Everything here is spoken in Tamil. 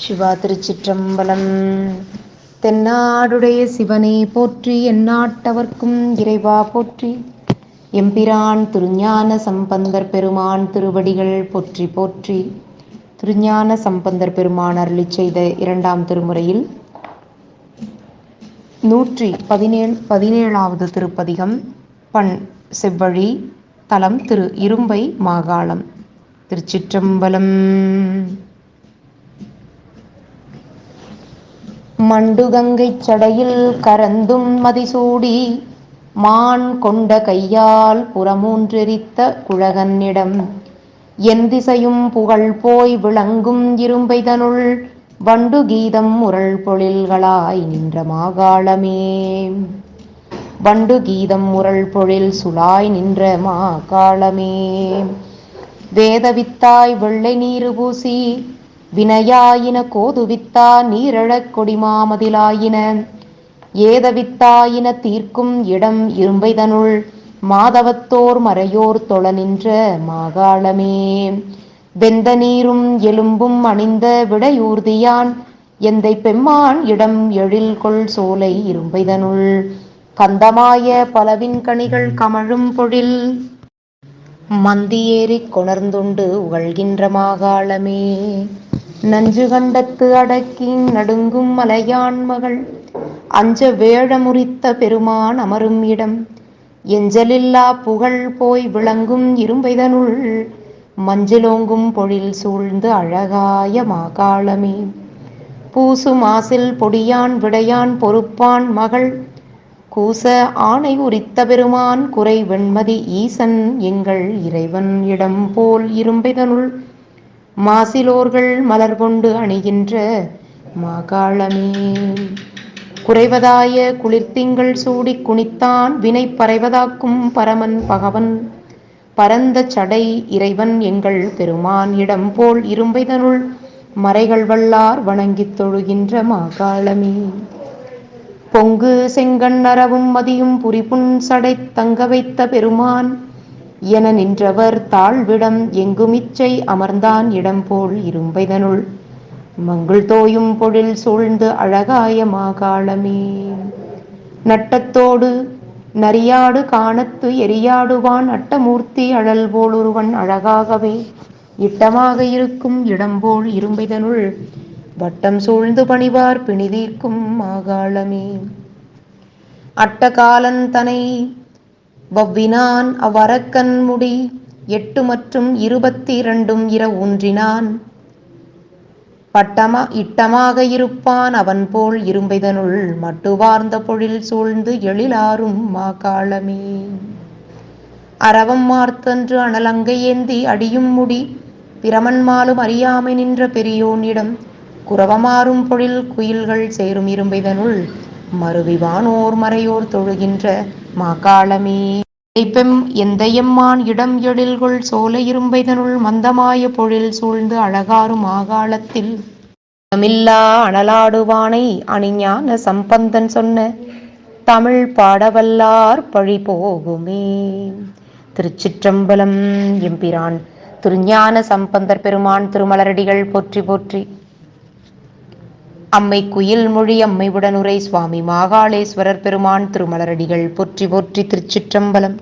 சிவா திருச்சிற்றம்பலம். தென்னாடுடைய சிவனே போற்றி, எந்நாட்டவர்க்கும் இறைவா போற்றி. எம்பிரான் திருஞான சம்பந்தர் பெருமான் திருவடிகள் போற்றி போற்றி. திருஞான சம்பந்தர் பெருமான் அருளிச் செய்த இரண்டாம் திருமுறையில் 117வது திருப்பதிகம். பண் செவ்வழி, தலம் திரு இரும்பை மாகாளம். திருச்சிற்றம்பலம். மண்டுகங்கைச் சடையில் கரந்தும் மதிசூடி, மான் கொண்ட கையால் புறமூன்றெரித்த குழகன்னிடம், எந்திசையும் புகழ் போய் விளங்கும் இரும்பைதனுள், வண்டு கீதம் முரள் பொழில்களாய் நின்ற மாகாளமே. வண்டு கீதம் முரள் பொழில் சுழாய் நின்ற மாகாளமே. வேதவித்தாய் வெள்ளை நீரு பூசி, வினையாயின கோதுவித்தா நீரழக் கொடிமாமதிலாயின, ஏதவித்தாயின தீர்க்கும் இடம் இரும்பைதனுள், மாதவத்தோர் மறையோர் தொழ நின்ற மாகாளமே. வெந்த நீரும் எலும்பும் அணிந்த விடையூர்தியான், எந்தை பெம்மான் இடம் எழில்கொள் சோலை இரும்பைதனுள், கந்தமாய பலவின் கனிகள் கமழும் பொழில், மந்தியேறிக் கொணர்ந்துண்டு உகழ்கின்ற மாகாளமே. நஞ்சு கண்டத்து அடக்கி நடுங்கும் மலையான் மகள், அஞ்ச வேழ முறித்த பெருமான் அமரும் இடம், எஞ்சலில்லா புகழ் போய் விளங்கும் இரும்பைதனுள், மஞ்சளோங்கும் பொழில் சூழ்ந்து அழகாய மாகாளமே. பூசு மாசில் பொடியான் விடையான் பொறுப்பான் மகள், கூச ஆணை உரித்த பெருமான் குறை வெண்மதி ஈசன் எங்கள் இறைவன் இடம் போல் இரும்பைதனுள், மாசிலோர்கள் மலர் கொண்டு அணிகின்ற மாகாளமே. குறைவதாய குளிர்த்திங்கள் சூடி குனித்தான் வினை பறைவதாக்கும் பரமன் பகவன், பரந்த சடை இறைவன் எங்கள் பெருமான் இடம் போல் இரும்பைதனுள், மறைகள் வல்லார் வணங்கித் தொழுகின்ற மாகாளமே. பொங்கு செங்கண் அரவும் மதியும் புரிபுன் சடை தங்க வைத்த பெருமான் என நின்றவர் தாழ்விடம், எங்குமிச்சை அமர்ந்தான் இடம் போல் இரும்பைதனுள், மங்குள் தோயும் பொழில் சூழ்ந்து அழகாய மாகாளமே. நட்டத்தோடு நரியாடு காணத்து எரியாடுவான், அட்டமூர்த்தி அழல் போலொருவன் அழகாகவே, இட்டமாக இருக்கும் இடம்போல் இரும்பைதனுள், வட்டம் சூழ்ந்து பணிவார் பிணிதீர்க்கும் மாகாளமே. அட்டகாலன் தனை வவ்வினான் அவ்வரக்கன் முடி, 8 மற்றும் 22 இர ஊன்றினான், இட்டமாக இருப்பான் அவன் போல் இரும்பைதனுள், மட்டுவார்ந்த பொழில் சூழ்ந்து எழிலாரும் மாகாளமே. அரவம் மார்த்தன்று அனலங்கை ஏந்தி அடியும் முடி, பிரமன் மாலும் அறியாமை நின்ற பெரியோனிடம், குரவமாறும் பொழில் குயில்கள் சேரும் இரும்பைதனுள், மருவிவானோர் மறையோர் தொழுகின்ற மாகாளமே. எந்தையம்மான் இடம் எழில்கொள் சோலை இரும்பைதனுள், மந்தமாய பொழில் சூழ்ந்து அழகாறு மாகாளத்தில், தமில்லா அனலாடுவானை அணிஞான சம்பந்தன் சொன்ன, தமிழ் பாடவல்லார் பழி போகுமே. திருச்சிற்றம்பலம். எம்பிரான் திருஞான சம்பந்தர் பெருமான் திருமலரடிகள் போற்றி போற்றி. அம்மை குயில் மொழி அம்மை உடனுரை சுவாமி மாகாளேஸ்வரர் பெருமான் திருமலரடிகள் போற்றி போற்றி. திருச்சிற்றம்பலம்.